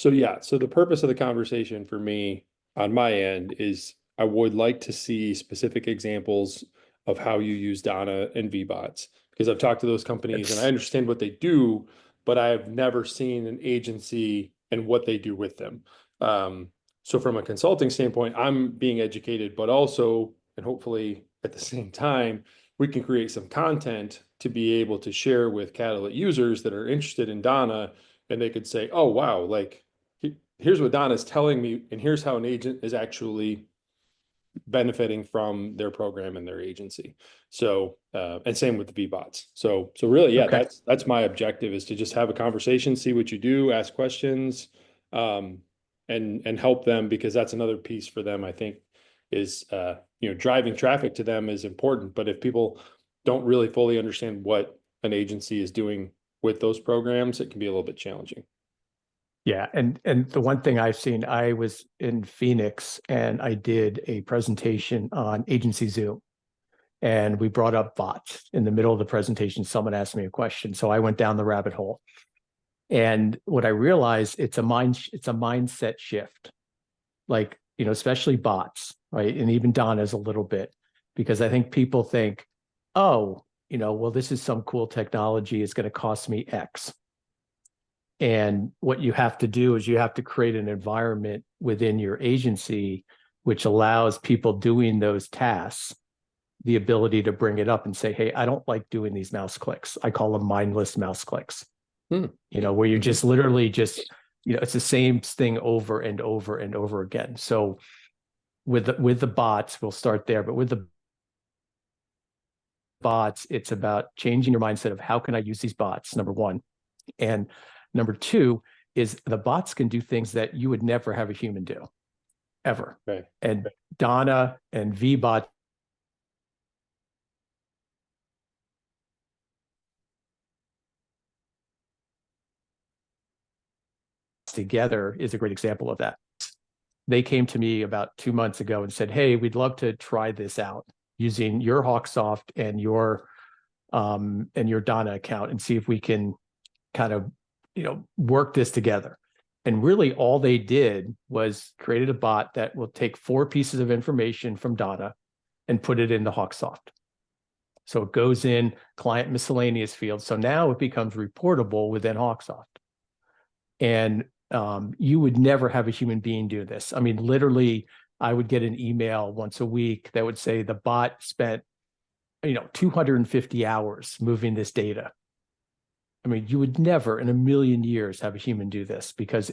So yeah, so the purpose of the conversation for me on my end is I would like to see specific examples of how you use Donna and vBots because I've talked to those companies and I It's understand what they do, but I have never seen an agency and what they do with them. Um, so from a consulting standpoint, I'm being educated, but also, and hopefully at the same time, we can create some content to be able to share with Catalyit users that are interested in Donna, and they could say, oh, wow, like here's what Donna's telling me, and here's how an agent is actually benefiting from their program and their agency. So, and same with the vBots. So really, yeah, okay. that's my objective is to just have a conversation, see what you do, ask questions, um, and help them because that's another piece for them. I think is driving traffic to them is important, but if people don't really fully understand what an agency is doing with those programs, it can be a little bit challenging. Yeah, and the one thing I've seen, I was in Phoenix and I did a presentation on Agency Zoom, and we brought up bots. In the middle of the presentation, someone asked me a question, so I went down the rabbit hole. And what I realized, it's a mindset shift, like, especially bots, right? And even Donna's a little bit, because I think people think, oh, well, this is some cool technology, it's going to cost me X. And what you have to do is you have to create an environment within your agency which allows people doing those tasks the ability to bring it up and say, hey, I don't like doing these mouse clicks. I call them mindless mouse clicks. Hmm. Where you're just literally just, it's the same thing over and over and over again. So with the bots, we'll start there, but with the bots, it's about changing your mindset of how can I use these bots, number one. And number two is the bots can do things that you would never have a human do, ever. Right. And Donna and vBot together is a great example of that. They came to me about 2 months ago and said, hey, we'd love to try this out using your Hawksoft and your Donna account and see if we can kind of work this together. And really all they did was created a bot that will take 4 pieces of information from Donna and put it into Hawksoft. So it goes in client miscellaneous field. So now it becomes reportable within Hawksoft. And you would never have a human being do this. I mean, literally, I would get an email once a week that would say the bot spent 250 hours moving this data. I mean, you would never in a million years have a human do this because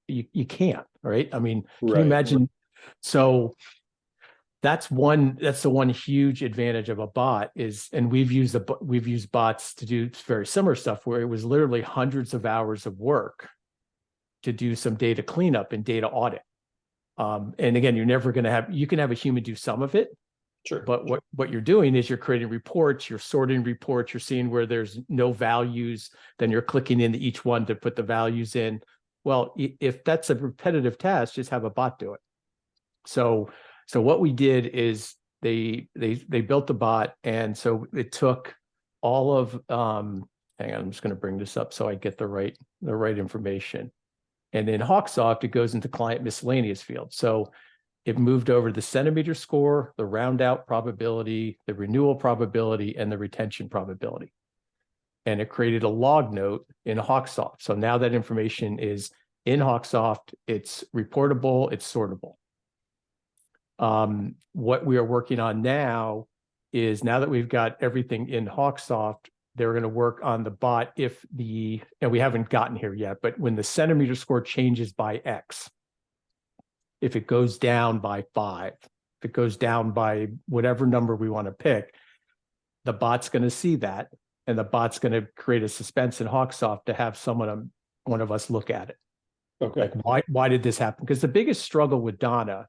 you can't, right? I mean, can you imagine? So that's the one huge advantage of a bot is, and we've used bots to do very similar stuff where it was literally hundreds of hours of work to do some data cleanup and data audit. And again, you can have a human do some of it. Sure. But what you're doing is you're creating reports, you're sorting reports, you're seeing where there's no values, then you're clicking into each one to put the values in. Well, if that's a repetitive task, just have a bot do it. So what we did is they built the bot, and so it took all of hang on, I'm just going to bring this up so I get the right information. And in Hawksoft, it goes into client miscellaneous field. So it moved over the centimeter score, the round out probability, the renewal probability, and the retention probability. And it created a log note in Hawksoft. So now that information is in Hawksoft, it's reportable, it's sortable. What we are working on now is, now that we've got everything in Hawksoft, they're going to work on the bot and we haven't gotten here yet, but when the centimeter score changes by X, if it goes down by 5, if it goes down by whatever number we want to pick, the bot's going to see that, and the bot's going to create a suspense in Hawksoft to have one of us look at it. Okay. Like, why did this happen? Because the biggest struggle with Donna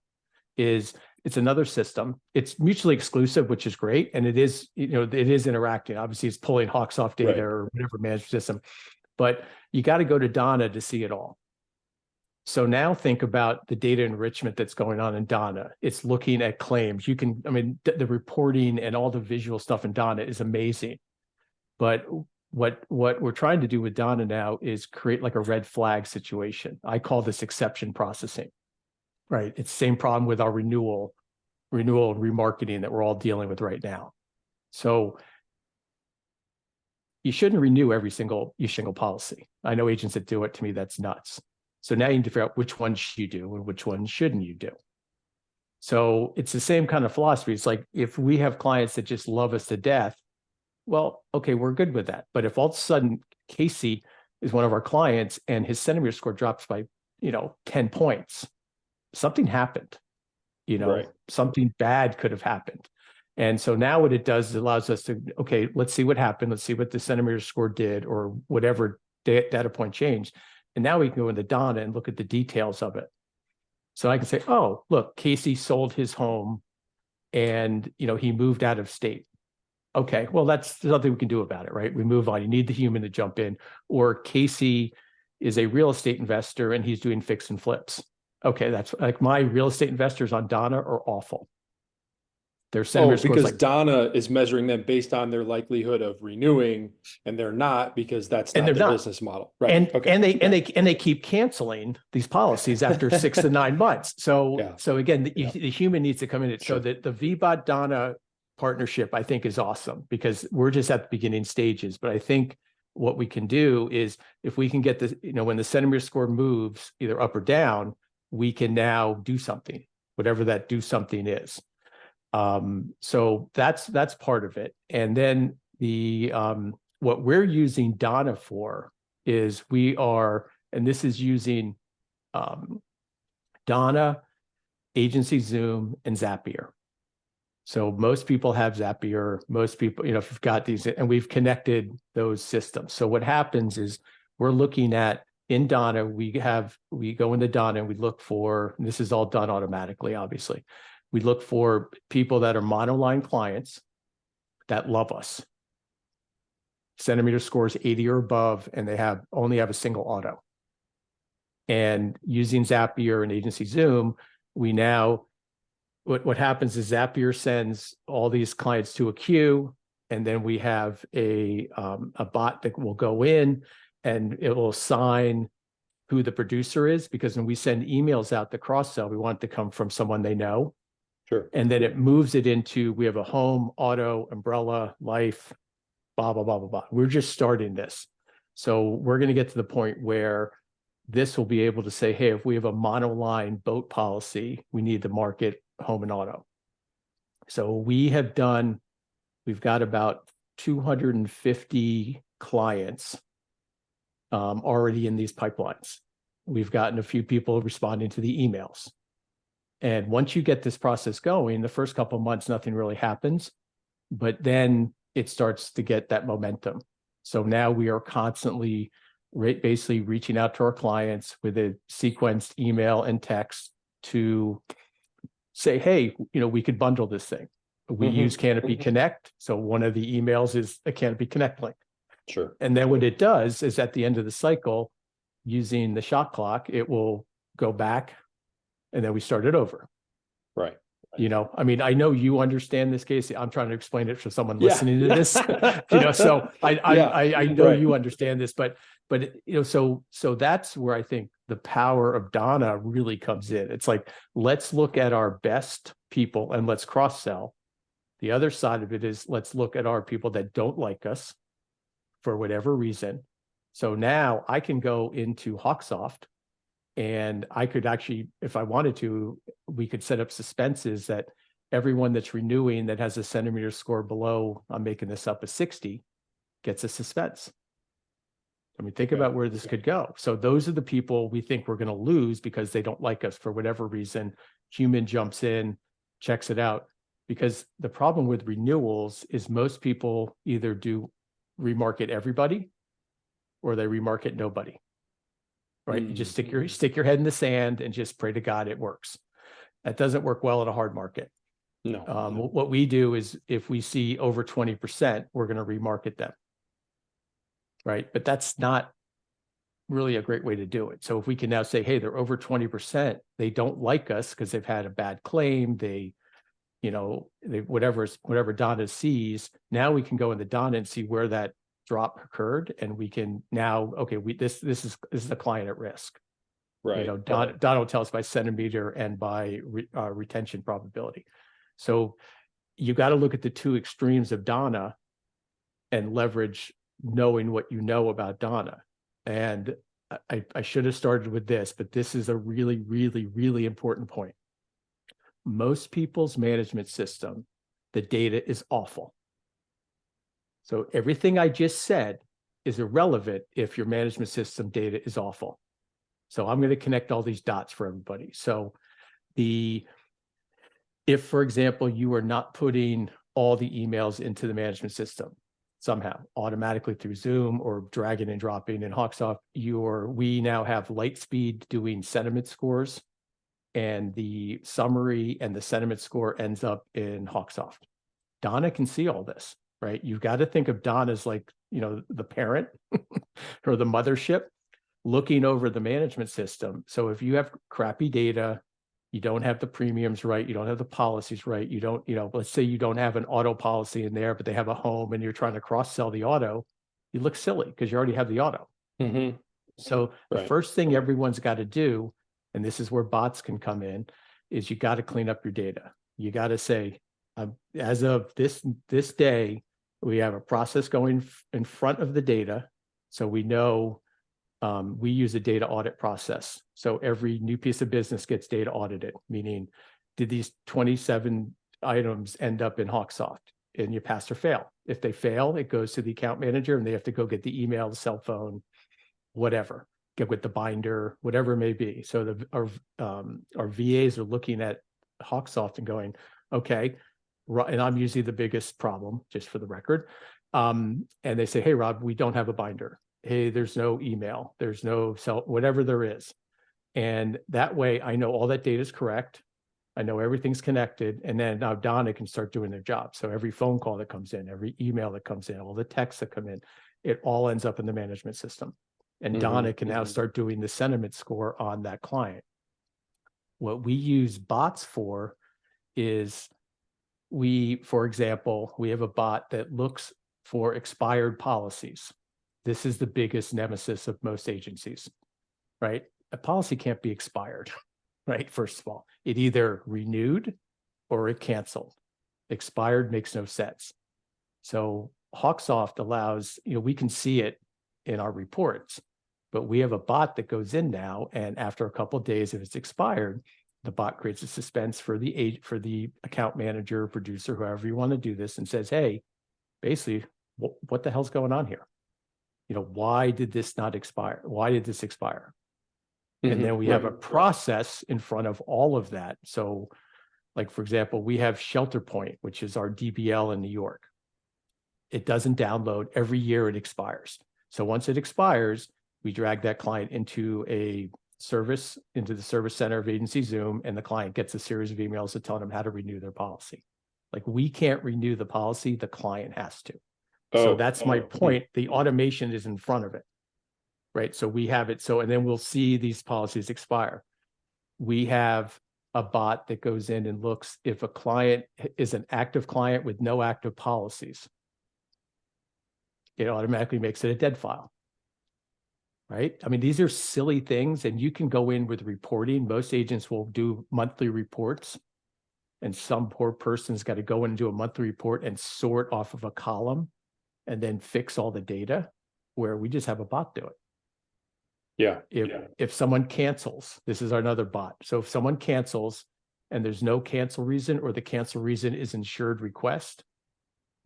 is it's another system. It's mutually exclusive, which is great. And it is, it is interacting. Obviously, it's pulling Hawksoft data or whatever management system, but you got to go to Donna to see it all. So now think about the data enrichment that's going on in Donna. It's looking at claims. The reporting and all the visual stuff in Donna is amazing. But what we're trying to do with Donna now is create like a red flag situation. I call this exception processing, right? It's the same problem with our renewal and remarketing that we're all dealing with right now. So you shouldn't renew every single policy. I know agents that do it. To me, that's nuts. So now you need to figure out which ones you do and which ones shouldn't you do. So it's the same kind of philosophy. It's like if we have clients that just love us to death, well, okay, we're good with that. But if all of a sudden Casey is one of our clients and his centimeter score drops by, 10 points, something happened, Right. something bad could have happened. And so now what it does is it allows us to, okay, let's see what happened. Let's see what the centimeter score did or whatever data point changed. And now we can go into Donna and look at the details of it. So I can say, oh, look, Casey sold his home and, he moved out of state. Okay, well, that's nothing we can do about it, right? We move on. You need the human to jump in. Or Casey is a real estate investor and he's doing fix and flips. Okay, that's like my real estate investors on Donna are awful. Their centimeter scores because Donna is measuring them based on their likelihood of renewing, and they're not because that's not their business model, right? And they keep canceling these policies after 6 to 9 months. So again, the human needs to come in. So that the vBot Donna partnership, I think, is awesome because we're just at the beginning stages. But I think what we can do is if we can get the, when the centimeter score moves either up or down, we can now do something, whatever that do something is. So that's part of it. And then the what we're using Donna for is and this is using Donna, Agency Zoom, and Zapier. So most people have Zapier. Most people, if you've got these, and we've connected those systems. So what happens is we're looking at in Donna, we go into Donna and we look for, and this is all done automatically, obviously. We look for people that are monoline clients that love us. Centimeter scores 80 or above, and they only have a single auto. And using Zapier and Agency Zoom, we now, what happens is Zapier sends all these clients to a queue, and then we have a bot that will go in and it will assign who the producer is, because when we send emails out to cross-sell, we want it to come from someone they know. Sure. And then it moves it into, we have a home, auto, umbrella, life, blah, blah, blah, blah, blah. We're just starting this. So we're going to get to the point where this will be able to say, hey, if we have a monoline boat policy, we need to market home and auto. So we've got about 250 clients already in these pipelines. We've gotten a few people responding to the emails. And once you get this process going, the first couple of months, nothing really happens, but then it starts to get that momentum. So now we are constantly basically reaching out to our clients with a sequenced email and text to say, hey, we could bundle this thing. We use Canopy Connect. So one of the emails is a Canopy Connect link. Sure. And then what it does is at the end of the cycle, using the shot clock, it will go back and then we start it over. Right. I know you understand this, Casey. I'm trying to explain it for someone listening to this, so I know you understand this, but so that's where I think the power of Donna really comes in. It's like, let's look at our best people and let's cross-sell. The other side of it is let's look at our people that don't like us for whatever reason. So now I can go into Hawksoft and I could actually, if I wanted to, we could set up suspenses that everyone that's renewing that has a centimeter score below, I'm making this up, a 60, gets a suspense. Think about where this could go. So those are the people we think we're going to lose because they don't like us for whatever reason. Human jumps in, checks it out. Because the problem with renewals is most people either do remarket everybody or they remarket nobody. Right? You just stick your head in the sand and just pray to God it works. That doesn't work well in a hard market. No. What we do is if we see over 20%, we're going to remarket them. Right? But that's not really a great way to do it. So if we can now say, hey, they're over 20%, they don't like us because they've had a bad claim, whatever Donna sees, now we can go into Donna and see where that drop occurred, and we can now, okay, this is the client at risk. Right. Don will tell us by centimeter and by retention probability. So you got to look at the two extremes of DONNA and leverage knowing what you know about DONNA. And I should have started with this, but this is a really, really, really important point. Most people's management system, the data is awful. So everything I just said is irrelevant if your management system data is awful. So I'm going to connect all these dots for everybody. So if, for example, you are not putting all the emails into the management system somehow automatically through Zoom or dragging and dropping in Hawksoft, we now have Lightspeed doing sentiment scores, and the summary and the sentiment score ends up in Hawksoft. DONNA can see all this, right? You've got to think of DONNA as like, the parent or the mothership looking over the management system. So if you have crappy data, you don't have the premiums right, you don't have the policies right, you don't, let's say you don't have an auto policy in there, but they have a home and you're trying to cross-sell the auto, you look silly because you already have the auto. Mm-hmm. So the first thing everyone's got to do, and this is where bots can come in, is you got to clean up your data. You got to say, as of this day, we have a process going in front of the data. So we know we use a data audit process. So every new piece of business gets data audited, meaning did these 27 items end up in Hawksoft? And you pass or fail. If they fail, it goes to the account manager and they have to go get the email, the cell phone, whatever, get with the binder, whatever it may be. So our VAs are looking at Hawksoft and going, okay, and I'm usually the biggest problem, just for the record. And they say, hey, Rob, we don't have a binder. Hey, there's no email, there's no cell, whatever there is. And that way I know all that data is correct. I know everything's connected. And then now DONNA can start doing their job. So every phone call that comes in, every email that comes in, all the texts that come in, it all ends up in the management system. And DONNA can now start doing the sentiment score on that client. What we use bots for is for example, we have a bot that looks for expired policies. This is the biggest nemesis of most agencies, right? A policy can't be expired, right? First of all, it either renewed or it canceled. Expired makes no sense. So Hawksoft allows, we can see it in our reports, but we have a bot that goes in now, and after a couple of days, if it's expired, the bot creates a suspense for the account manager, producer, whoever you want to do this, and says, hey, basically, what the hell's going on here? Why did this not expire? Why did this expire? And then we have a process in front of all of that. So like, for example, we have Shelter Point, which is our DBL in New York. It doesn't download. Every year it expires. So once it expires, we drag that client into the service center of Agency Zoom, and the client gets a series of emails that tell them how to renew their policy. Like, we can't renew the policy, the client has to. So that's my point. The automation is in front of it, right? So we have it. So, and then we'll see these policies expire. We have a bot that goes in and looks if a client is an active client with no active policies. It automatically makes it a dead file, right? I mean, these are silly things, and you can go in with reporting. Most agents will do monthly reports, and some poor person's got to go in and do a monthly report and sort off of a column and then fix all the data, where we just have a bot do it. Yeah. If someone cancels, this is another bot. So if someone cancels and there's no cancel reason, or the cancel reason is insured request,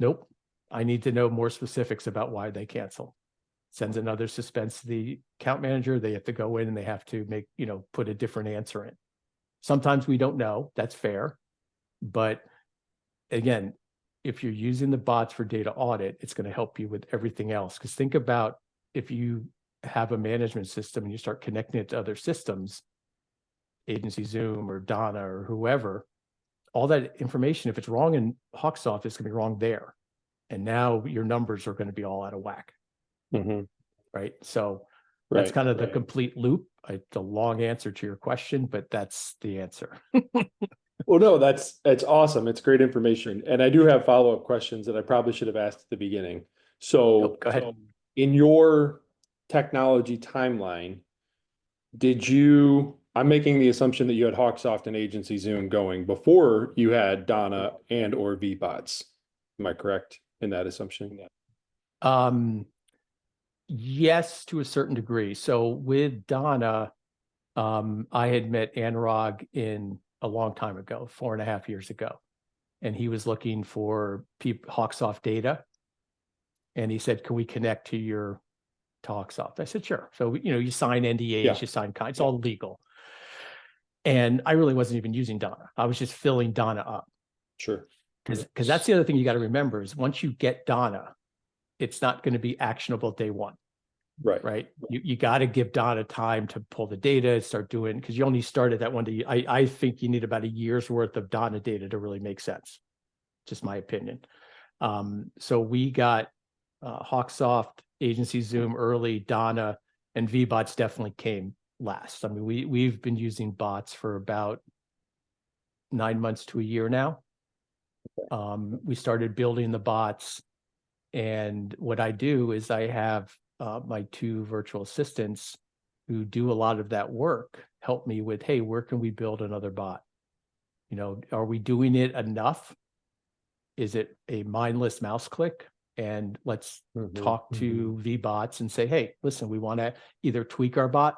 nope, I need to know more specifics about why they cancel. Sends another suspense to the account manager. They have to go in and they have to put a different answer in. Sometimes we don't know, that's fair. But again, if you're using the bots for data audit, it's going to help you with everything else. Because think about, if you have a management system and you start connecting it to other systems, Agency Zoom or DONNA or whoever, all that information, if it's wrong in Hawksoft, it's going to be wrong there. And now your numbers are going to be all out of whack. Right? So that's kind of the complete loop. It's a long answer to your question, but that's the answer. Well, no, that's awesome. It's great information. And I do have follow-up questions that I probably should have asked at the beginning. Oh, So go ahead. in your technology timeline, I'm making the assumption that you had Hawksoft and Agency Zoom going before you had Donna and or vBots. Am I correct in that assumption? Um, yes, to a certain degree. So with Donna, I had met Anurag in a long time ago, 4.5 years ago, and he was looking for Hawksoft data. And he said, can we connect to your Hawksoft? I said, sure. So, you sign NDAs, Yeah. you sign, it's all legal. And I really wasn't even using Donna. I was just filling Donna up. Sure. Because that's the other thing you got to remember is once you get Donna, it's not going to be actionable day one. Right. Right. You got to give Donna time to pull the data, start doing, because you only started that one day. I think you need about a year's worth of Donna data to really make sense. Just my opinion. So we got Hawksoft, Agency Zoom early, Donna, and vBots definitely came last. I mean, we've been using bots for about 9 months to a year now. We started building the bots, and what I do is I have my 2 virtual assistants who do a lot of that work help me with, hey, where can we build another bot? Are we doing it enough? Is it a mindless mouse click? And let's talk to vBots and say, hey, listen, we want to either tweak our bot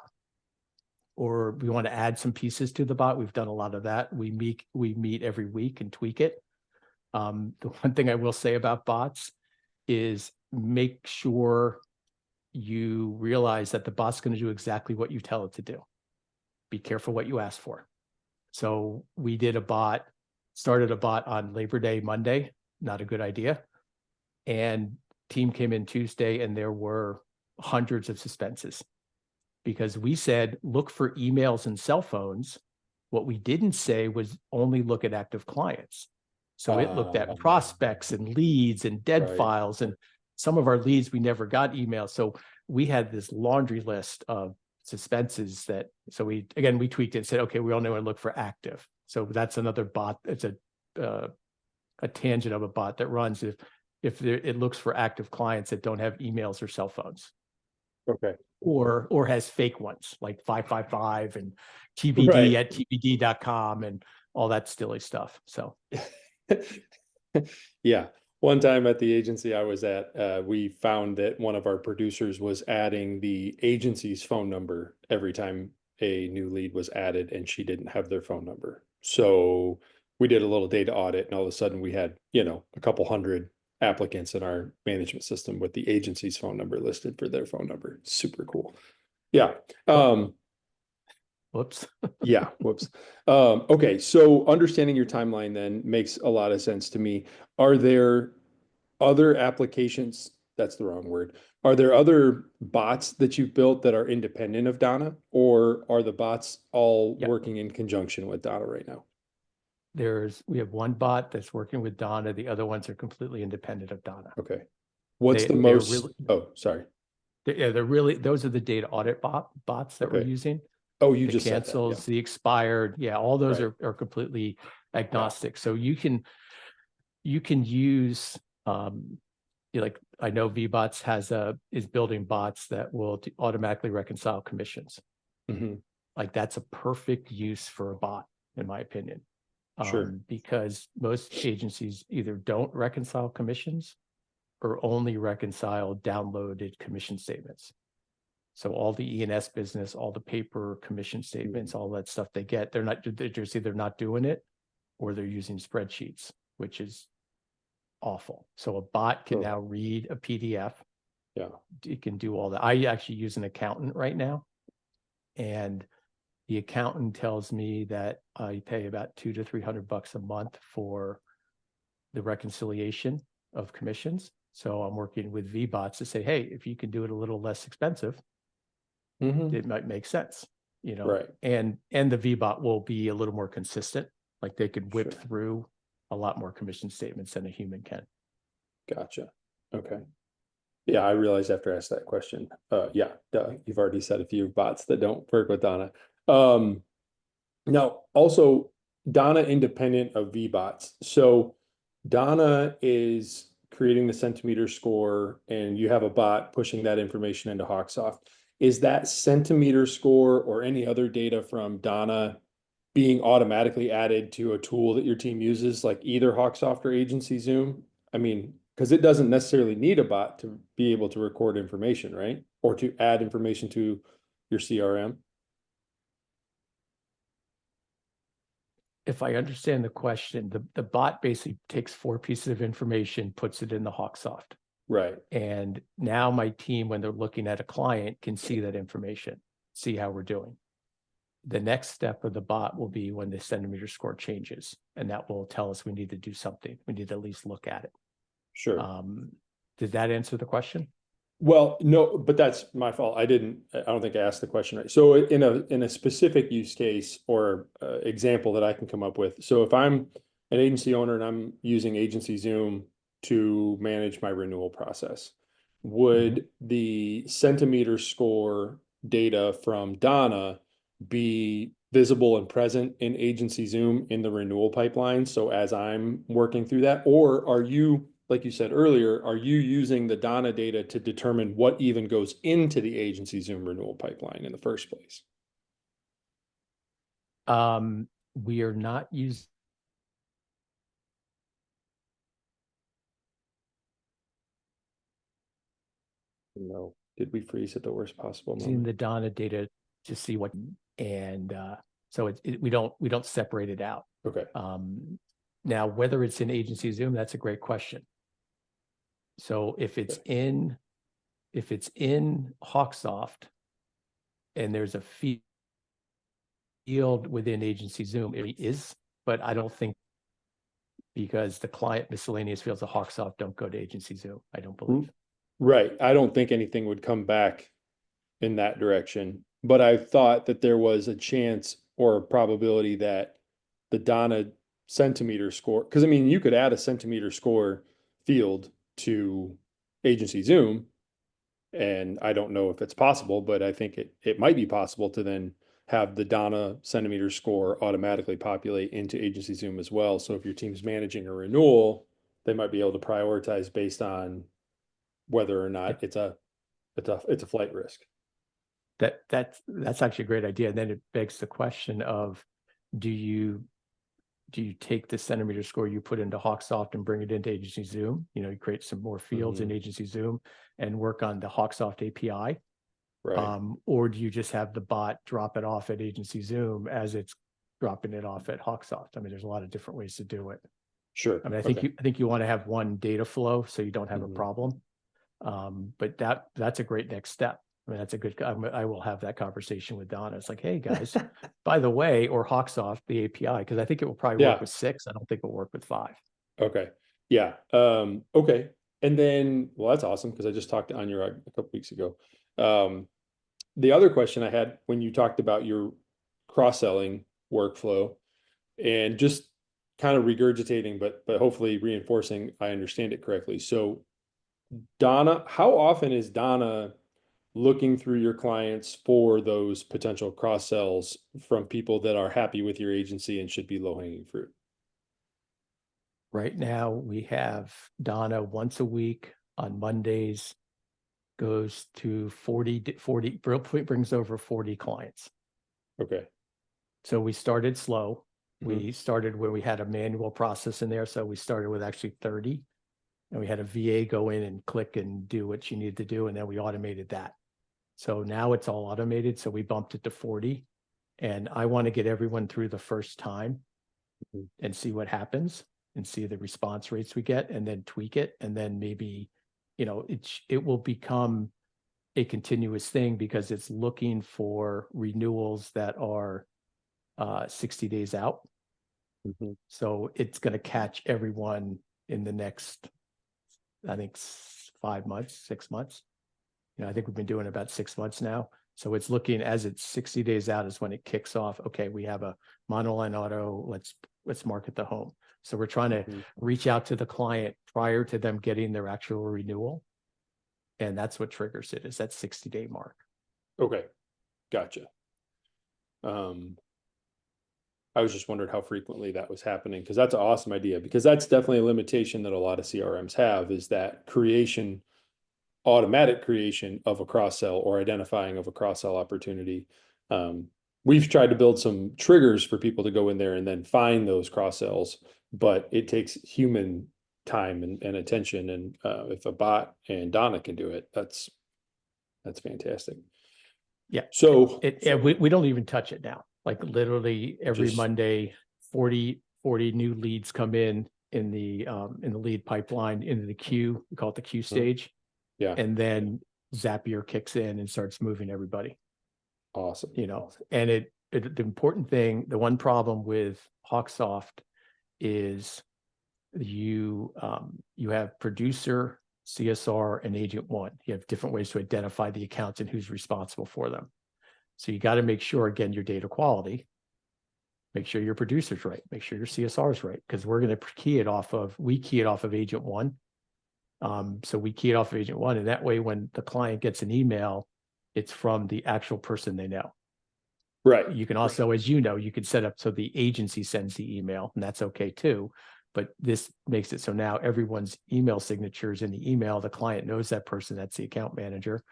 or we want to add some pieces to the bot. We've done a lot of that. We meet every week and tweak it. The one thing I will say about bots is make sure you realize that the bot's going to do exactly what you tell it to do. Be careful what you ask for. So we started a bot on Labor Day Monday, not a good idea. And team came in Tuesday and there were hundreds of suspenses because we said, look for emails and cell phones. What we didn't say was only look at active clients. So it looked at prospects and leads and dead files, and some of our leads, we never got emails. So we had this laundry list of suspenses so we tweaked it and said, okay, we only want to look for active. So that's another bot. It's a tangent of a bot that runs if it looks for active clients that don't have emails or cell phones. Okay. Or has fake ones like 555 and TBD at TBD.com and all that silly stuff. So yeah. One time at the agency I was at, we found that one of our producers was adding the agency's phone number every time a new lead was added, and she didn't have their phone number. So we did a little data audit, and all of a sudden we had, a couple hundred applicants in our management system with the agency's phone number listed for their phone number. Super cool. Yeah. Whoops. Yeah. Whoops. Okay. So understanding your timeline then makes a lot of sense to me. Are there other applications? That's the wrong word. Are there other bots that you've built that are independent of Donna, or are the bots all working in conjunction with Donna right now? We have one bot that's working with Donna. The other ones are completely independent of Donna. Okay. What's the most? Oh, sorry. They're really, those are the data audit bots that we're using. Oh, you the just cancels, said that, the expired. Yeah, all those are completely agnostic. So you can use like I know vBots is building bots that will automatically reconcile commissions. Like that's a perfect use for a bot, in my opinion. Sure. Because most agencies either don't reconcile commissions or only reconcile downloaded commission statements. So all the E&S business, all the paper commission statements, all that stuff they get, they're just either not doing it or they're using spreadsheets, which is awful. So a bot can now read a PDF. Yeah. It can do all that. I actually use an accountant right now, and the accountant tells me that I pay about $200 to $300 a month for the reconciliation of commissions. So I'm working with vBots to say, hey, if you can do it a little less expensive, it might make sense, Right. And the vBot will be a little more consistent. Like they could whip through a lot more commission statements than a human can. Gotcha. Okay. Yeah, I realized after I asked that question. Yeah, you've already said a few bots that don't work with Donna. Now also Donna independent of vBots. So Donna is creating the centimeter score and you have a bot pushing that information into Hawksoft, is that centimeter score or any other data from Donna being automatically added to a tool that your team uses, like either Hawksoft or Agency Zoom? I mean, because it doesn't necessarily need a bot to be able to record information, right? Or to add information to your CRM. If I understand the question, the bot basically takes 4 pieces of information, puts it in the Hawksoft. Right. And now my team, when they're looking at a client, can see that information, see how we're doing. The next step of the bot will be when the centimeter score changes, and that will tell us we need to do something. We need to at least look at it. Sure. Did that answer the question? Well, no, but that's my fault. I don't think I asked the question right. So in a specific use case or example that I can come up with. So if I'm an agency owner and I'm using Agency Zoom to manage my renewal process, would the centimeter score data from Donna be visible and present in Agency Zoom in the renewal pipeline? So as I'm working through that, or are you, like you said earlier, are you using the Donna data to determine what even goes into the Agency Zoom renewal pipeline in the first place? We are not using No. Did we freeze at the worst possible moment? the Donna data to see what, and so we don't separate it out. Okay. Now, whether it's in Agency Zoom, that's a great question. So if it's in Hawksoft and there's a field within Agency Zoom, it is, but I don't think, because the client miscellaneous fields of Hawksoft don't go to Agency Zoom, I don't believe. Right. I don't think anything would come back in that direction, but I thought that there was a chance or a probability that the Donna centimeter score, because I mean, you could add a centimeter score field to Agency Zoom, and I don't know if it's possible, but I think it might be possible to then have the Donna centimeter score automatically populate into Agency Zoom as well. So if your team's managing a renewal, they might be able to prioritize based on whether or not it's a flight risk. That's actually a great idea. And then it begs the question of, do you take the centimeter score you put into Hawksoft and bring it into Agency Zoom? You create some more fields in Agency Zoom and work on the Hawksoft API. Right. Or do you just have the bot drop it off at Agency Zoom as it's dropping it off at Hawksoft? I mean, there's a lot of different ways to do it. Sure. I mean, I think you want to have one data flow so you don't have a problem. But that's a great next step. I mean, that's a good, I will have that conversation with Donna. It's like, hey guys, by the way, or Hawksoft, the API, because I think it will probably work with 6. I don't think it will work with 5. Okay. Yeah. Okay. And then, well, that's awesome because I just talked to Anya a couple weeks ago. The other question I had when you talked about your cross-selling workflow and just kind of regurgitating, but hopefully reinforcing I understand it correctly. So Donna, how often is Donna looking through your clients for those potential cross sells from people that are happy with your agency and should be low hanging fruit? Right now, we have Donna once a week on Mondays, goes to 40, brings over 40 clients. Okay. So we started slow. We started where we had a manual process in there. So we started with actually 30, and we had a VA go in and click and do what she needed to do. And then we automated that. So now it's all automated. So we bumped it to 40, and I want to get everyone through the first time and see what happens and see the response rates we get, and then tweak it. And then maybe, it will become a continuous thing because it's looking for renewals that are 60 days out. So it's going to catch everyone in the next, I think, 5 months, 6 months. I think we've been doing about 6 months now. So it's looking, as it's 60 days out is when it kicks off. Okay, we have a monoline auto. Let's market the home. So we're trying to reach out to the client prior to them getting their actual renewal. And that's what triggers it, is that 60-day mark. Okay. Gotcha. I was just wondering how frequently that was happening, because that's an awesome idea, because that's definitely a limitation that a lot of CRMs have, is that automatic creation of a cross sell or identifying of a cross sell opportunity. We've tried to build some triggers for people to go in there and then find those cross sells, but it takes human time and attention. And if a bot and Donna can do it, that's fantastic. Yeah. So we don't even touch it now. Like literally every Just- Monday, 40 new leads come in the lead pipeline into the queue. We call it the queue stage. yeah, And then Zapier kicks in and starts moving everybody, awesome. and the important thing, the one problem with Hawksoft is you have producer, CSR, and agent one. You have different ways to identify the accounts and who's responsible for them. So you got to make sure, again, your data quality, make sure your producer's right, make sure your CSR is right, because we're going to key it off of agent one. So we key it off of agent one, and that way when the client gets an email, it's from the actual person they know. Right. You can also, as you know, you can set up so the agency sends the email, and that's okay too. But this makes it so now everyone's email signature is in the email. The client knows that person, that's the account manager.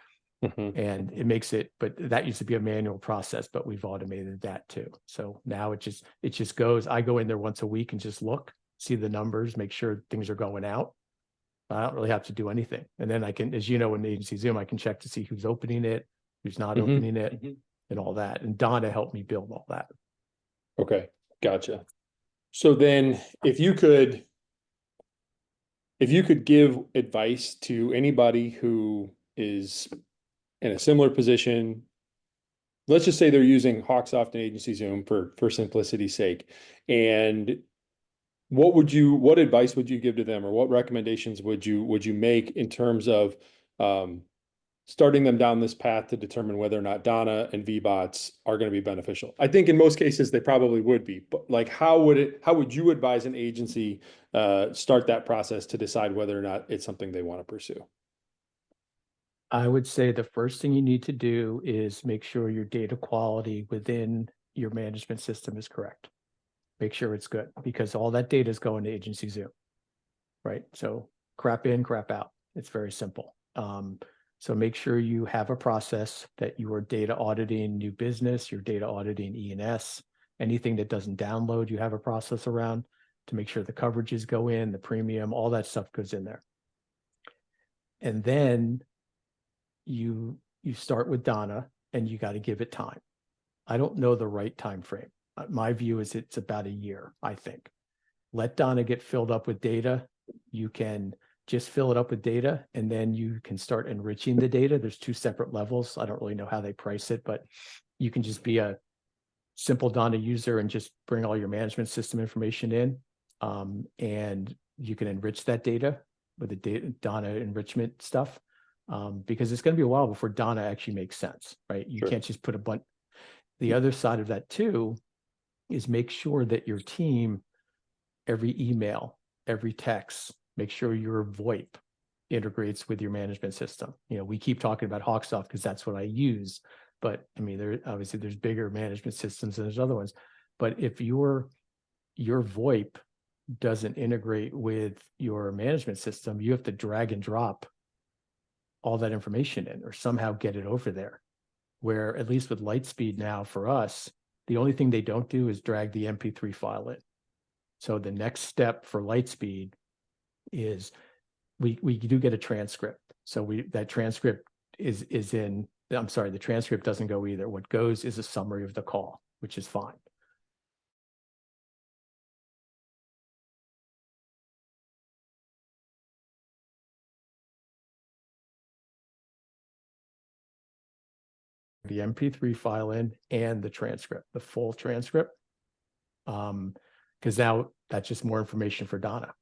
And it makes it, but that used to be a manual process, but we've automated that too. So now it just goes, I go in there once a week and just look, see the numbers, make sure things are going out. I don't really have to do anything. And then I can, as you know, in the agency Zoom, I can check to see who's opening it, who's not opening it, and all that. And Donna helped me build all that. Okay, gotcha. So then if you could give advice to anybody who is in a similar position, let's just say they're using Hawksoft and Agency Zoom for simplicity's sake, and what advice would you give to them, or what recommendations would you make in terms of starting them down this path to determine whether or not Donna and vBots are going to be beneficial? I think in most cases they probably would be, but like how would you advise an agency start that process to decide whether or not it's something they want to pursue? I would say the first thing you need to do is make sure your data quality within your management system is correct. Make sure it's good, because all that data is going to Agency Zoom, right? So crap in, crap out. It's very simple. So make sure you have a process that you are data auditing new business, you're data auditing E&S, anything that doesn't download, you have a process around to make sure the coverages go in, the premium, all that stuff goes in there. And then you start with Donna, and you got to give it time. I don't know the right time frame. My view is it's about a year, I think. Let Donna get filled up with data. You can just fill it up with data, and then you can start enriching the data. There's two separate levels. I don't really know how they price it, but you can just be a simple Donna user and just bring all your management system information in. And you can enrich that data with the Donna enrichment stuff. Because it's going to be a while before Donna actually makes sense, right? You can't just put a bunch. The other side of that too is make sure that your team, every email, every text, make sure your VoIP integrates with your management system. We keep talking about Hawksoft because that's what I use, but I mean, there's bigger management systems and there's other ones. But if your VoIP doesn't integrate with your management system, you have to drag and drop all that information in, or somehow get it over there. Where at least with Lightspeed now for us, the only thing they don't do is drag the MP3 file in. So the next step for Lightspeed is we do get a transcript. So that transcript is in, I'm sorry, the transcript doesn't go either. What goes is a summary of the call, which is fine. The MP3 file in and the transcript, the full transcript. Because now that's just more information for Donna,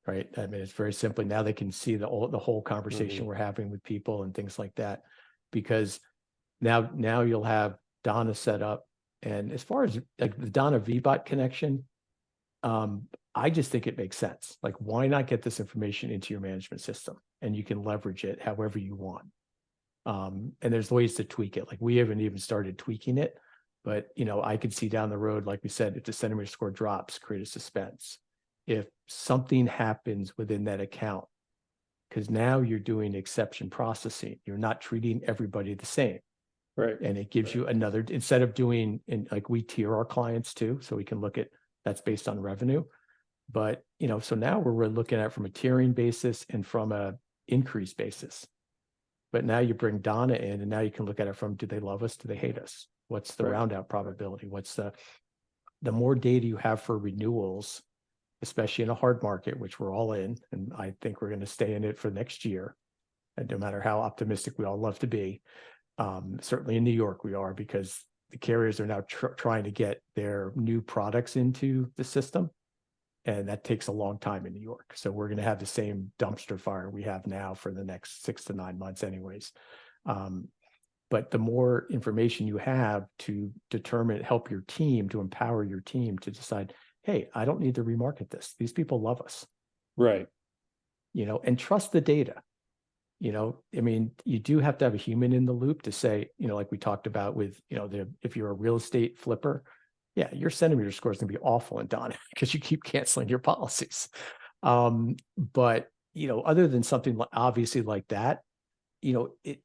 right? I mean, it's very simply, now they can see the whole conversation we're having with people and things like that. Because now you'll have Donna set up. And as far as like the Donna vBot connection, I just think it makes sense. Like, why not get this information into your management system, and you can leverage it however you want. And there's ways to tweak it. Like, we haven't even started tweaking it, But, I could see down the road, like we said, if the centimeter score drops, create a suspense. If something happens within that account, because now you're doing exception processing, you're not treating everybody the same. Right. And it gives you another, instead of doing, and like we tier our clients too, so we can look at, that's based on revenue. But, so now we're looking at from a tiering basis and from a increase basis. But now you bring Donna in, and now you can look at it from, do they love us? Do they hate us? What's the Right. round out probability? What's the more data you have for renewals, especially in a hard market, which we're all in, and I think we're going to stay in it for next year. And no matter how optimistic we all love to be, certainly in New York we are, because the carriers are now trying to get their new products into the system. And that takes a long time in New York. So we're going to have the same dumpster fire we have now for the next 6 to 9 months anyways. But the more information you have to determine, help your team, to empower your team to decide, hey, I don't need to remarket this. These people love us. Right. And trust the data. I mean, you do have to have a human in the loop to say, like we talked about with, if you're a real estate flipper, yeah, your centimeter score is going to be awful in Donna because you keep canceling your policies. But, other than something obviously like that,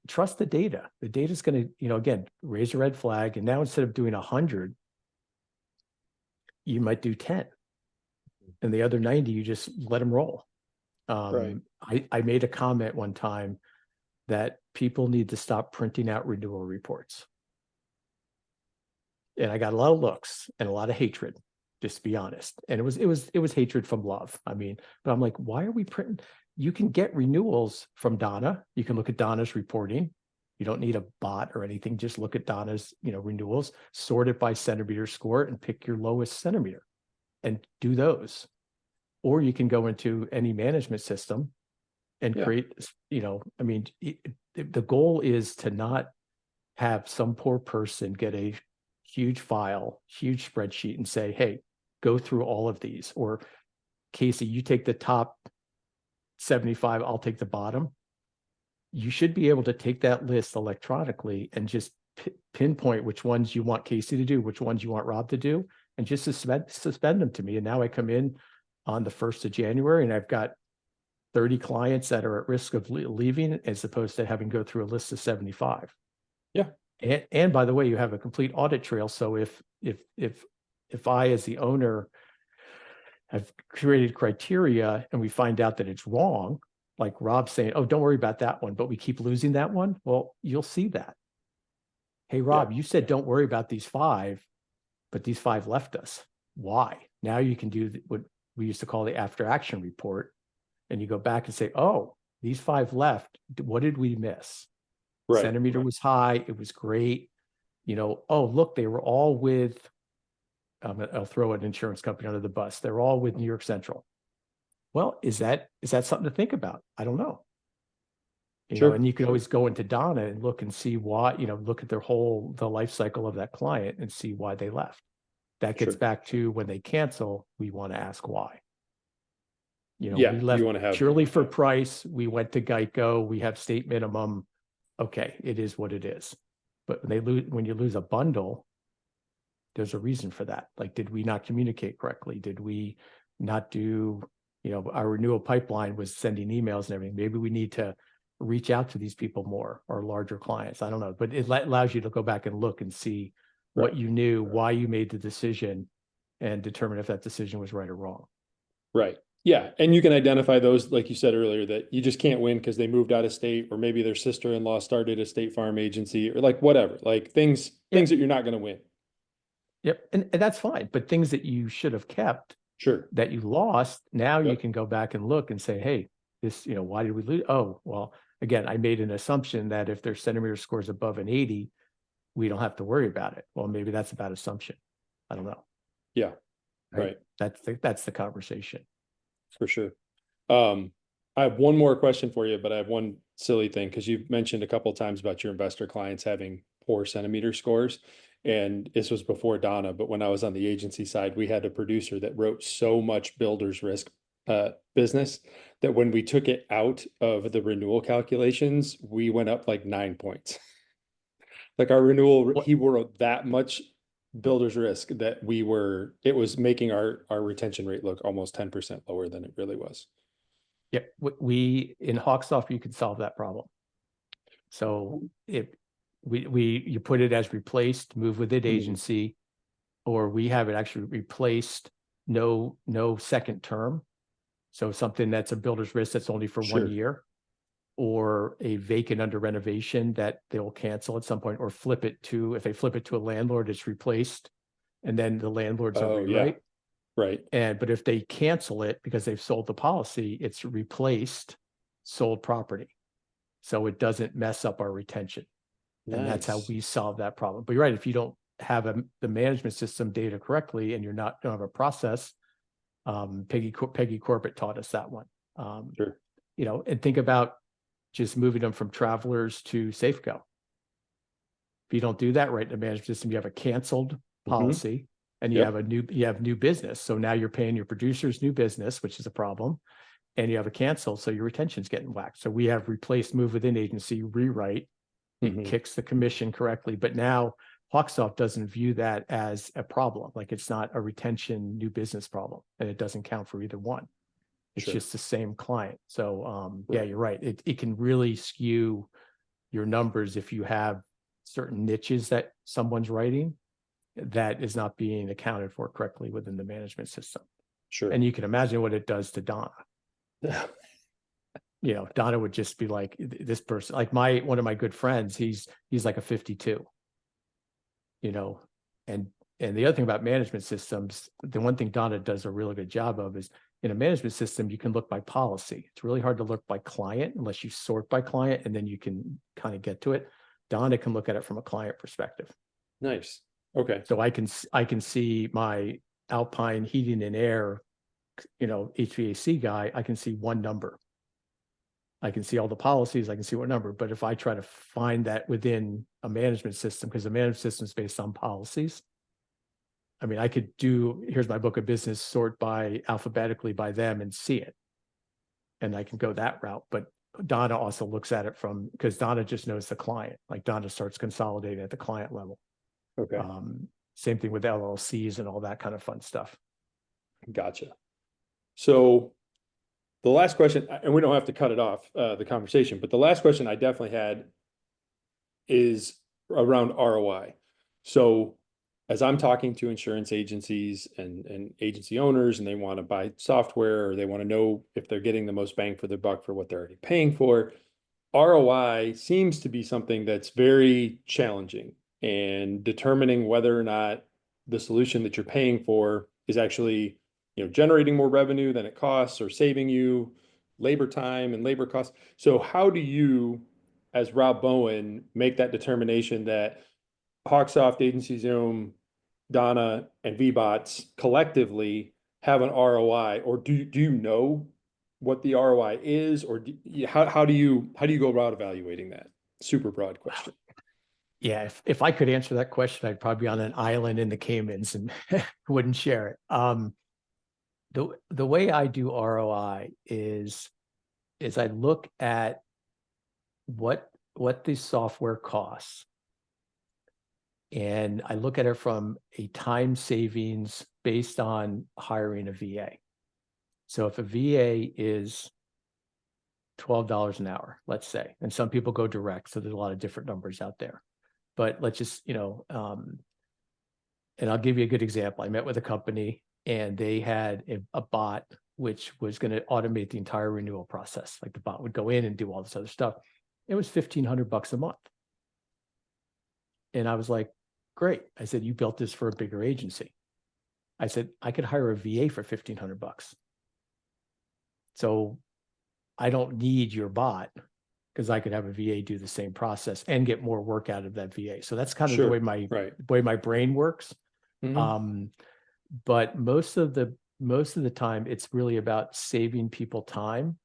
trust the data. The data is going to, again, raise a red flag. And now instead of doing 100, you might do 10. And the other 90, you just let them roll. Right. I made a comment one time that people need to stop printing out renewal reports. And I got a lot of looks and a lot of hatred, just to be honest. And it was hatred from love. I mean, but I'm like, why are we printing? You can get renewals from Donna. You can look at Donna's reporting. You don't need a bot or anything. Just look at Donna's, renewals, sort it by centimeter score, and pick your lowest centimeter and do those. Or you can go into any management system and create, I mean, the goal is to not have some poor person get a huge file, huge spreadsheet and say, hey, go through all of these. Or Casey, you take the top 75, I'll take the bottom. You should be able to take that list electronically and just pinpoint which ones you want Casey to do, which ones you want Rob to do, and just suspend them to me. And now I come in on the 1st of January and I've got 30 clients that are at risk of leaving, as opposed to having to go through a list of 75. Yeah. And by the way, you have a complete audit trail. So if I, as the owner, have created criteria and we find out that it's wrong, like Rob saying, oh, don't worry about that one, but we keep losing that one, well, you'll see that. Hey, Rob, you said don't worry about these 5, but these 5 left us. Why? Now you can do what we used to call the after action report. And you go back and say, oh, these 5 left. What did we miss? Right. Centimeter was high. It was great. Oh, look, they were all with, I'll throw an insurance company under the bus. They're all with New York Central. Well, is that something to think about? I don't know. Sure. And you can always go into Donna and look and see why, look at the life cycle of that client and see why they left. That gets back to when they cancel, we want to ask why. We left you want to have purely for price. We went to Geico. We have state minimum. Okay, it is what it is. But when you lose a bundle, there's a reason for that. Like, did we not communicate correctly? Did we not do, our renewal pipeline was sending emails and everything. Maybe we need to reach out to these people more, or larger clients. I don't know, but it allows you to go back and look and see what you knew, why you made the decision, and determine if that decision was right or wrong. Right. Yeah. And you can identify those, like you said earlier, that you just can't win because they moved out of state, or maybe their sister-in-law started a state farm agency, or like whatever, like things that you're not going to win. Yep. And that's fine. But things that you should have kept, Sure, that you lost, now you can go back and look and say, hey, this, why did we lose? Oh, well, again, I made an assumption that if their centimeter score is above an 80, we don't have to worry about it. Well, maybe that's a bad assumption. I don't know. Yeah. Right. That's the conversation. For sure. I have one more question for you, but I have one silly thing, because you've mentioned a couple of times about your investor clients having poor centimeter scores. And this was before Donna, but when I was on the agency side, we had a producer that wrote so much builder's risk business that when we took it out of the renewal calculations, we went up like 9 points. Like our renewal, he wrote that much builder's risk that it was making our retention rate look almost 10% lower than it really was. Yeah, we in Hawksoft, you could solve that problem. So if you put it as replaced, move within agency, or we have it actually replaced, no second term. So something that's a builder's risk that's only for 1 year, or a vacant under renovation that they'll cancel at some point, or flip it to, if they flip it to a landlord, it's replaced, and then the landlord's a rewrite. Right. But if they cancel it because they've sold the policy, it's replaced sold property. So it doesn't mess up our retention. And that's how we solve that problem. But you're right, if you don't have the management system data correctly and don't have a process, Peggy Corbett taught us that one. Sure. You know, and think about just moving them from Travelers to Safeco. If you don't do that right in the management system, you have a canceled policy, and you have new business. So now you're paying your producers new business, which is a problem, and you have a cancel, so your retention's getting whacked. So we have replaced move within agency, rewrite. It kicks the commission correctly, but now Hawksoft doesn't view that as a problem. Like, it's not a retention new business problem, and it doesn't count for either one. It's just the same client. So yeah, you're right. It can really skew your numbers if you have certain niches that someone's writing that is not being accounted for correctly within the management system. Sure. And you can imagine what it does to Donna. You know, Donna would just be like, this person, like one of my good friends, he's like a 52, you know, and the other thing about management systems, the one thing Donna does a really good job of is, in a management system, you can look by policy. It's really hard to look by client unless you sort by client, and then you can kind of get to it. Donna can look at it from a client perspective. Nice. Okay. So I can see my Alpine Heating and Air, you know, HVAC guy. I can see one number. I can see all the policies. I can see what number. But if I try to find that within a management system, because the management system is based on policies, I mean, I could do, here's my book of business, sort by alphabetically by them and see it. And I can go that route. But Donna also looks at it because Donna just knows the client. Like, Donna starts consolidating at the client level. Okay. Same thing with LLCs and all that kind of fun stuff. Gotcha. So the last question, and we don't have to cut it off, the conversation, but the last question I definitely had is around ROI. So as I'm talking to insurance agencies and agency owners, and they want to buy software, or they want to know if they're getting the most bang for their buck for what they're already paying for, ROI seems to be something that's very challenging, and determining whether or not the solution that you're paying for is actually, you know, generating more revenue than it costs, or saving you labor time and labor costs. So how do you, as Rob Bowen, make that determination that Hawksoft, Agency Zoom, Donna, and vBots collectively have an ROI? Or do you know what the ROI is, or how do you go about evaluating that? Super broad question. Yeah, if I could answer that question, I'd probably be on an island in the Caymans and wouldn't share it. The way I do ROI is I look at what the software costs, and I look at it from a time savings based on hiring a VA. So if a VA is $12 an hour, let's say, and some people go direct, so there's a lot of different numbers out there. But let's just, you know, and I'll give you a good example. I met with a company, and they had a bot which was going to automate the entire renewal process. Like, the bot would go in and do all this other stuff. It was $1,500 a month. And I was like, great. I said, you built this for a bigger agency. I said, I could hire a VA for $1,500. So I don't need your bot, because I could have a VA do the same process and get more work out of that VA. So that's kind of the way my brain works. But most of the time, it's really about saving people time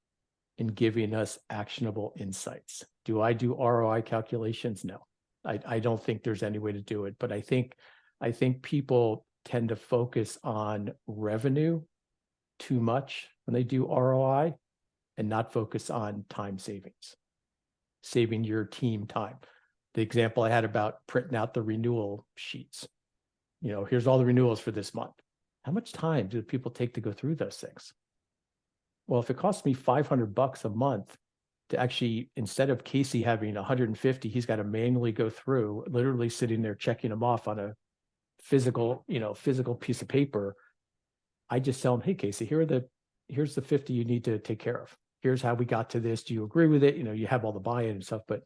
and giving us actionable insights. Do I do ROI calculations? No, I don't think there's any way to do it. But I think people tend to focus on revenue too much when they do ROI, and not focus on time savings, saving your team time. The example I had about printing out the renewal sheets. here's all the renewals for this month. How much time do people take to go through those things? Well, if it costs me $500 a month to actually, instead of Casey having 150, he's got to manually go through, literally sitting there checking them off on a physical piece of paper. I just tell him, hey, Casey, here's the 50 you need to take care of. Here's how we got to this. Do you agree with it? You have all the buy-in and stuff, but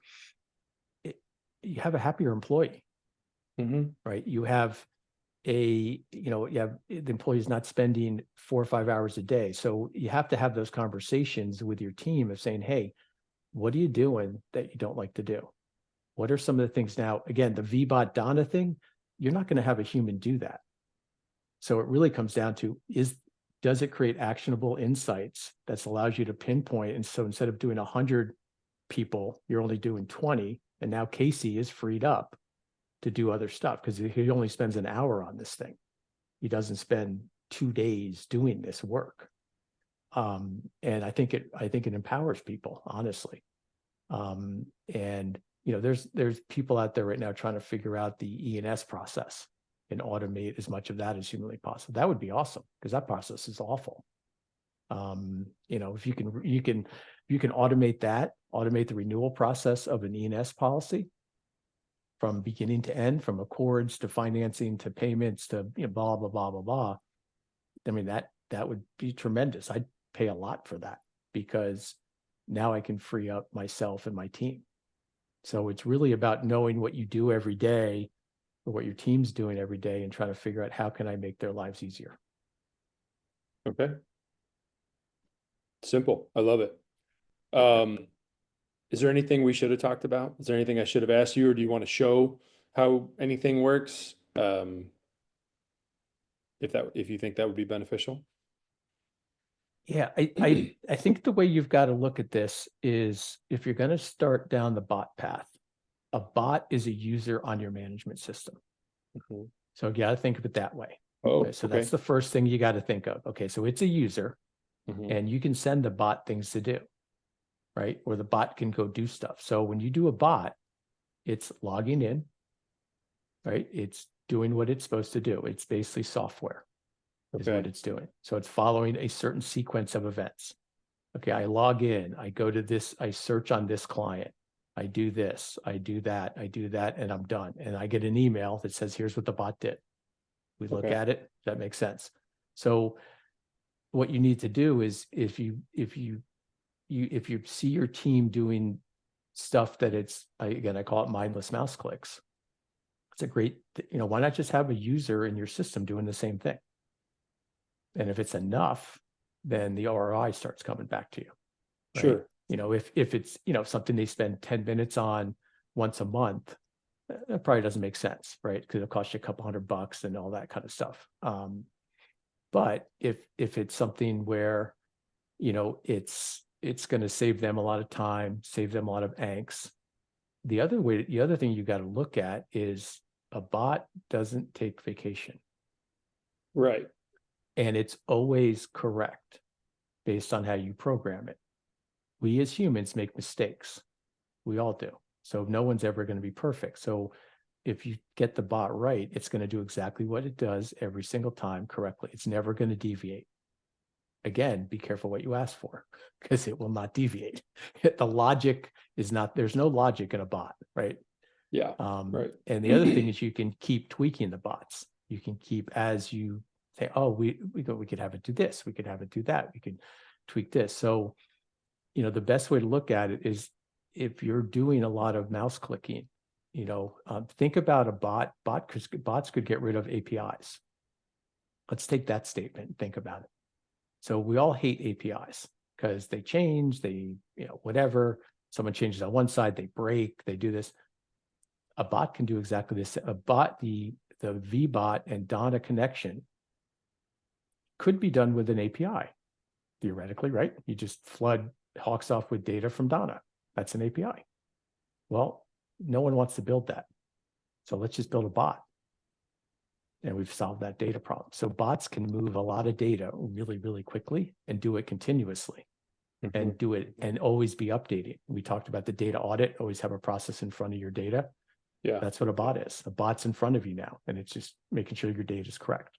you have a happier employee, right? You have the employee is not spending 4 or 5 hours a day. So you have to have those conversations with your team of saying, hey, what are you doing that you don't like to do? What are some of the things now? Again, the vBot Donna thing, you're not going to have a human do that. So it really comes down to does it create actionable insights that allows you to pinpoint? And so instead of doing 100 people, you're only doing 20. And now Casey is freed up to do other stuff because he only spends an hour on this thing. He doesn't spend 2 days doing this work. And I think it empowers people, honestly. There's people out there right now trying to figure out the E&S process and automate as much of that as humanly possible. That would be awesome because that process is awful. If you can automate that, automate the renewal process of an E&S policy from beginning to end, from accords to financing to payments to blah blah blah blah blah. I mean that would be tremendous. I'd pay a lot for that because now I can free up myself and my team. So it's really about knowing what you do every day or what your team's doing every day and trying to figure out how can I make their lives easier. Okay. Simple. I love it. Is there anything we should have talked about? Is there anything I should have asked you, or do you want to show how anything works? If you think that would be beneficial. Yeah, I think the way you've got to look at this is if you're going to start down the bot path, a bot is a user on your management system. So you got to think of it that way. So that's the first thing you got to think of. Okay, so it's a user and you can send the bot things to do, right? Or the bot can go do stuff. So when you do a bot, it's logging in, right? It's doing what it's supposed to do. It's basically software is what it's doing. So it's following a certain sequence of events. Okay, I log in, I go to this, I search on this client, I do this, I do that, and I'm done. And I get an email that says, here's what the bot did. We look at it. Does that make sense? So what you need to do is if you see your team doing stuff that I call it mindless mouse clicks. It's a great, why not just have a user in your system doing the same thing? And if it's enough, then the ROI starts coming back to you. Right? Sure. If it's, something they spend 10 minutes on once a month, that probably doesn't make sense, right? Because it'll cost you a couple $100 and all that kind of stuff. But if it's something where, it's going to save them a lot of time, save them a lot of angst. The other thing you got to look at is a bot doesn't take vacation. Right. And it's always correct based on how you program it. We as humans make mistakes. We all do. So no one's ever going to be perfect. So if you get the bot right, it's going to do exactly what it does every single time correctly. It's never going to deviate. Again, be careful what you ask for because it will not deviate. The logic is not, there's no logic in a bot, right? Yeah. Right. And the other thing is you can keep tweaking the bots. You can keep, as you say, oh, we could have it do this. We could have it do that. We could tweak this. So, the best way to look at it is if you're doing a lot of mouse clicking, think about a bot. Bots could get rid of APIs. Let's take that statement and think about it. So we all hate APIs because they change, whatever. Someone changes on one side, they break, they do this. A bot can do exactly this. A bot, the vBot and Donna connection could be done with an API, theoretically, right? You just flood Hawksoft with data from Donna. That's an API. Well, no one wants to build that. So let's just build a bot. And we've solved that data problem. So bots can move a lot of data really, really quickly and do it continuously and do it and always be updating. We talked about the data audit, always have a process in front of your data. Yeah. That's what a bot is. A bot's in front of you now, and it's just making sure your data is correct.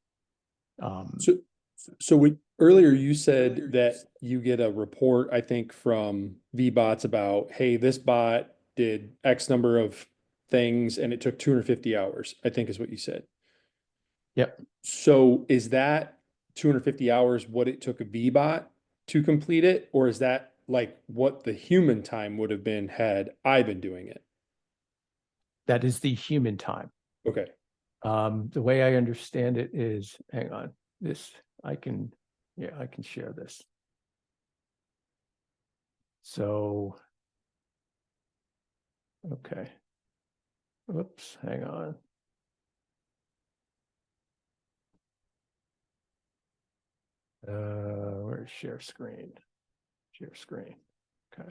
So earlier you said that you get a report, I think, from vBots about, hey, this bot did X number of things and it took 250 hours, I think is what you said. Yep. So is that 250 hours what it took a vBot to complete it? Or is that like what the human time would have been had I been doing it? That is the human time. Okay. The way I understand it is, hang on, I can share this. So, okay. Oops, hang on. Where's share screen? Share screen. Okay.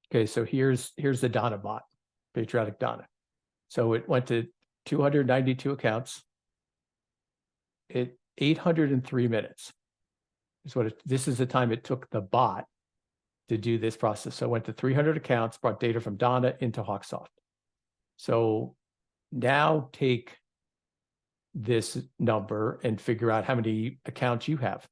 Okay, so here's the Donna bot, patriotic Donna. So it went to 292 accounts. 803 minutes is what this is the time it took the bot to do this process. So it went to 300 accounts, brought data from Donna into Hawksoft. So now take this number and figure out how many accounts you have.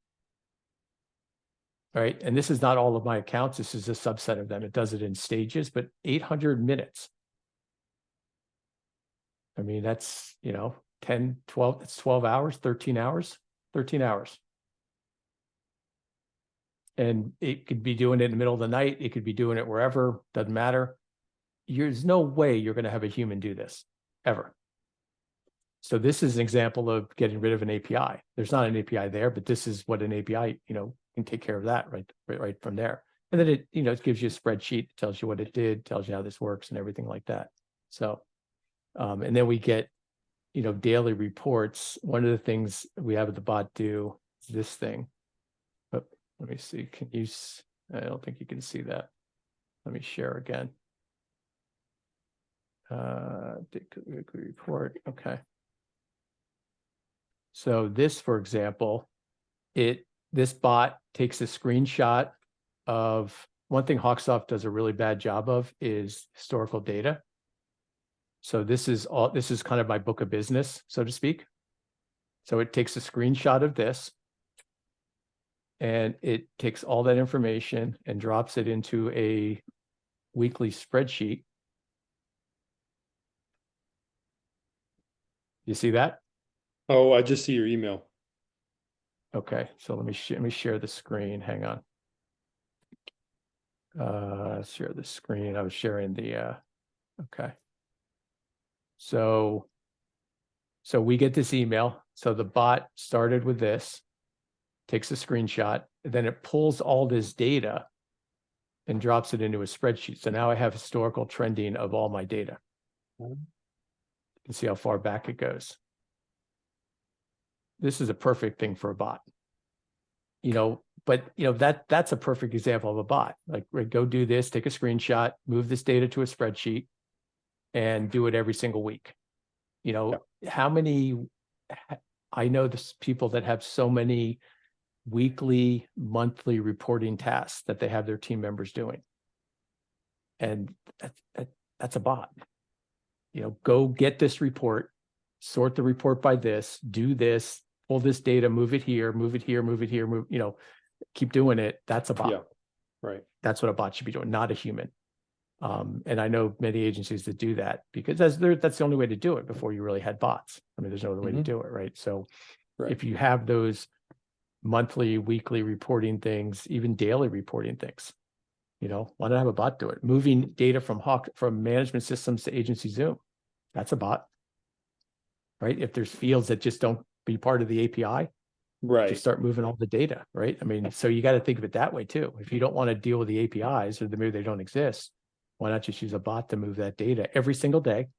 All right. And this is not all of my accounts. This is a subset of them. It does it in stages, but 800 minutes. I mean, that's, 10, 12, it's 12 hours, 13 hours, 13 hours. And it could be doing it in the middle of the night. It could be doing it wherever, doesn't matter. There's no way you're going to have a human do this ever. So this is an example of getting rid of an API. There's not an API there, but this is what an API, can take care of that right from there. And then it gives you a spreadsheet, tells you what it did, tells you how this works and everything like that. So, and then we get, daily reports. One of the things we have the bot do is this thing. But let me see. I don't think you can see that. Let me share again. Report. Okay. So this, for example, this bot takes a screenshot of one thing Hawksoft does a really bad job of is historical data. So this is kind of my book of business, so to speak. So it takes a screenshot of this and it takes all that information and drops it into a weekly spreadsheet. You see that? Oh, I just see your email. Okay, so let me share the screen. Hang on. Share the screen. I was sharing the. Okay. So we get this email. So the bot started with this, takes a screenshot, and then it pulls all this data and drops it into a spreadsheet. So now I have historical trending of all my data. You can see how far back it goes. This is a perfect thing for a bot. But that's a perfect example of a bot. Like, go do this, take a screenshot, move this data to a spreadsheet, and do it every single week. How many? I know this people that have so many weekly, monthly reporting tasks that they have their team members doing, and that's a bot. Go get this report, sort the report by this, do this, pull this data, move it here, move it here, move it here, keep doing it. That's a bot. Yeah, right. That's what a bot should be doing, not a human. And I know many agencies that do that because that's the only way to do it before you really had bots. I mean, there's no other way to do it, right? So if you have those monthly, weekly reporting things, even daily reporting things, why not have a bot do it? Moving data from management systems to agency Zoom, that's a bot, right? If there's fields that just don't be part of the API, just start moving all the data, right? I mean, so you got to think of it that way too. If you don't want to deal with the APIs or maybe they don't exist, why not just use a bot to move that data every single day,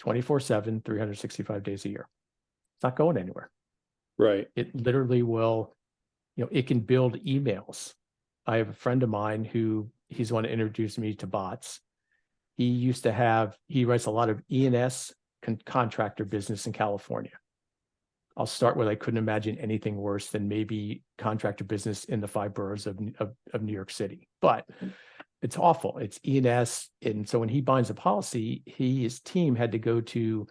24/7, 365 days a year? It's not going anywhere. Right. It literally will, it can build emails. I have a friend of mine who he's the one to introduce me to bots. He writes a lot of E&S contractor business in California. I'll start with, I couldn't imagine anything worse than maybe contractor business in the 5 boroughs of New York City. But it's awful. It's E&S. And so when he binds a policy, his team had to go to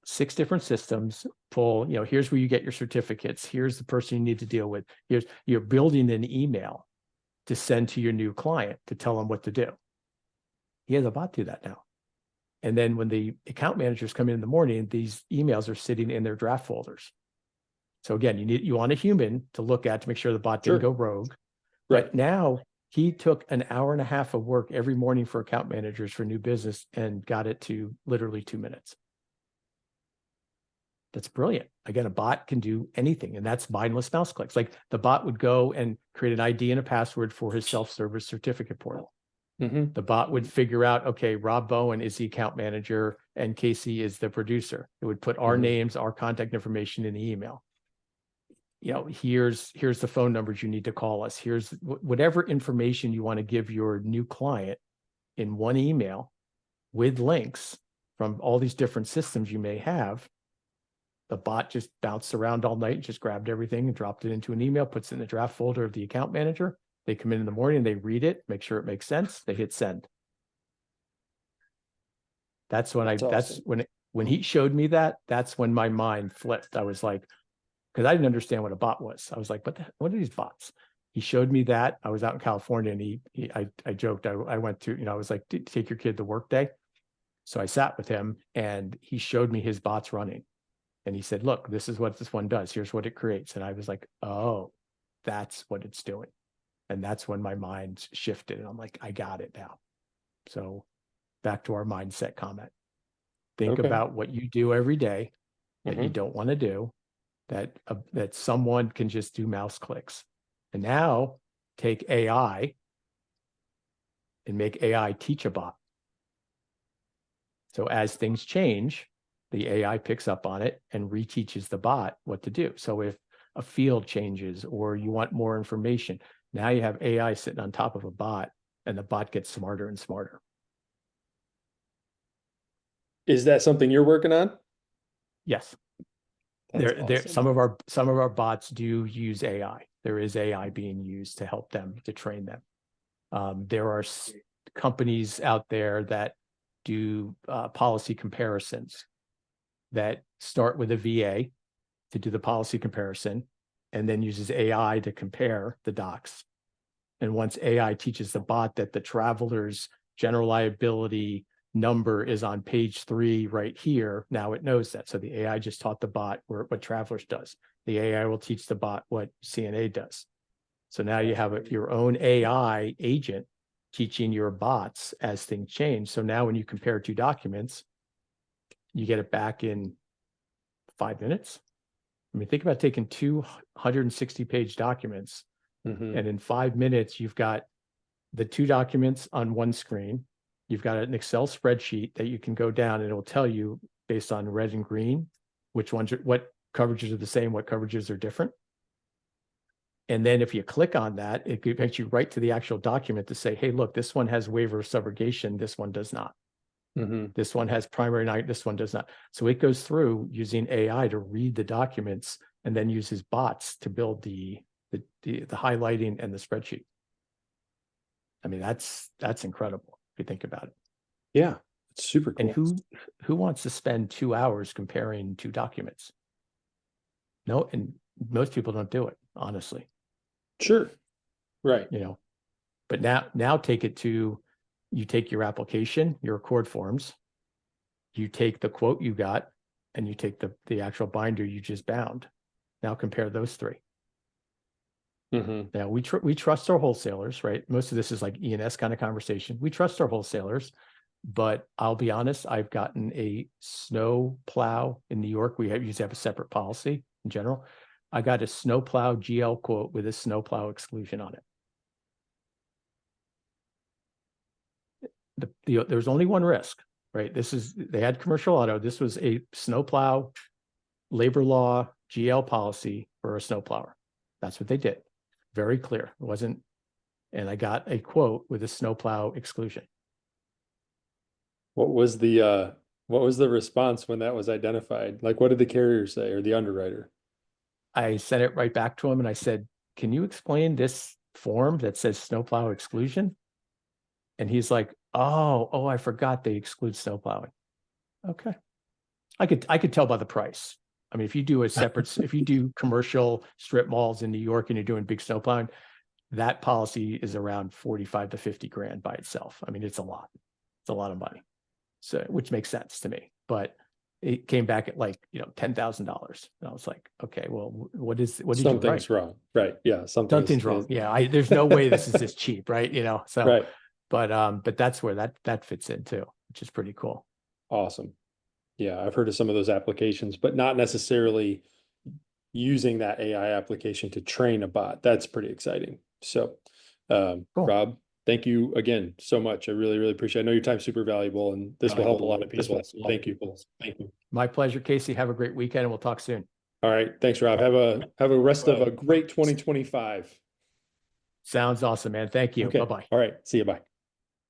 6 different systems, pull, here's where you get your certificates. Here's the person you need to deal with. You're building an email to send to your new client to tell them what to do. He has a bot do that now. And then when the account managers come in the morning, these emails are sitting in their draft folders. So again, you want a human to look at to make sure the bot didn't go rogue. Right. But now he took an hour and a half of work every morning for account managers for new business and got it to literally 2 minutes. That's brilliant. Again, a bot can do anything, and that's mindless mouse clicks. Like the bot would go and create an ID and a password for his self-service certificate portal. Mm-hmm. The bot would figure out, okay, Rob Bowen is the account manager and Casey is the producer. It would put our names, our contact information in the email. Here's the phone numbers you need to call us. Here's whatever information you want to give your new client in one email with links from all these different systems you may have. The bot just bounced around all night, just grabbed everything and dropped it into an email, puts it in the draft folder of the account manager. They come in the morning, they read it, make sure it makes sense. They hit send. That's when he showed me that, that's when my mind flipped. I was like, because I didn't understand what a bot was. I was like, what are these bots? He showed me that. I was out in California and I joked, I went to, I was like, take your kid to work day. So I sat with him and he showed me his bots running. And he said, look, this is what this one does. Here's what it creates. And I was like, oh, that's what it's doing. And that's when my mind shifted. And I'm like, I got it now. So back to our mindset comment. Think about what you do every day that you don't want to do, that someone can just do mouse clicks. And now take AI and make AI teach a bot. So as things change, the AI picks up on it and reteaches the bot what to do. So if a field changes or you want more information, now you have AI sitting on top of a bot and the bot gets smarter and smarter. Is that something you're working on? Yes. Awesome. Some of our bots do use AI. There is AI being used to help them, to train them. There are companies out there that do policy comparisons that start with a VA to do the policy comparison and then uses AI to compare the docs. And once AI teaches the bot that the traveler's general liability number is on page 3 right here, now it knows that. So the AI just taught the bot what travelers does. The AI will teach the bot what CNA does. So now you have your own AI agent teaching your bots as things change. So now when you compare 2 documents, you get it back in 5 minutes. I mean, think about taking 260-page documents, and in 5 minutes, you've got the 2 documents on one screen. You've got an Excel spreadsheet that you can go down and it will tell you based on red and green, what coverages are the same, what coverages are different. And then if you click on that, it takes you right to the actual document to say, hey, look, this one has waiver of subrogation, this one does not. This one has primary night, this one does not. So it goes through using AI to read the documents and then uses bots to build the highlighting and the spreadsheet. I mean, that's incredible if you think about it. Yeah, it's super cool. And who wants to spend 2 hours comparing 2 documents? No, and most people don't do it, honestly. Sure. Right. But now take it to, you take your application, your accord forms, you take the quote you got, and you take the actual binder you just bound. Now compare those 3. Now we trust our wholesalers, right? Most of this is like E&S kind of conversation. We trust our wholesalers, but I'll be honest, I've gotten a snow plow in New York. We used to have a separate policy in general. I got a snow plow GL quote with a snow plow exclusion on it. There's only one risk, right? They had commercial auto. This was a snowplow labor law GL policy for a snowplower. That's what they did. Very clear. It wasn't, and I got a quote with a snowplow exclusion. What was the response when that was identified? Like, what did the carrier say or the underwriter? I sent it right back to him and I said, can you explain this form that says snowplow exclusion? And he's like, oh, I forgot they exclude snowplowing. Okay. I could tell by the price. I mean, if you do if you do commercial strip malls in New York and you're doing big snowplowing, that policy is around 45 to 50 grand by itself. I mean, it's a lot. It's a lot of money. So, which makes sense to me. But it came back at like, $10,000. And I was like, okay, well, what did you write? Something's wrong. Right. Yeah. Something's wrong. Yeah. There's no way this is this cheap, right? So, right. but that's where that fits in too, which is pretty cool. Awesome. Yeah. I've heard of some of those applications, but not necessarily using that AI application to train a bot. That's pretty exciting. So, Cool. Rob, thank you again so much. I really, really appreciate it. I know your time's super valuable and this will help a lot of people. Thank you. Thank you. My pleasure, Casey. Have a great weekend and we'll talk soon. All right. Thanks, Rob. Have a rest of a great 2025. Sounds awesome, man. Thank you. Okay. Bye-bye. All right. See you. Bye.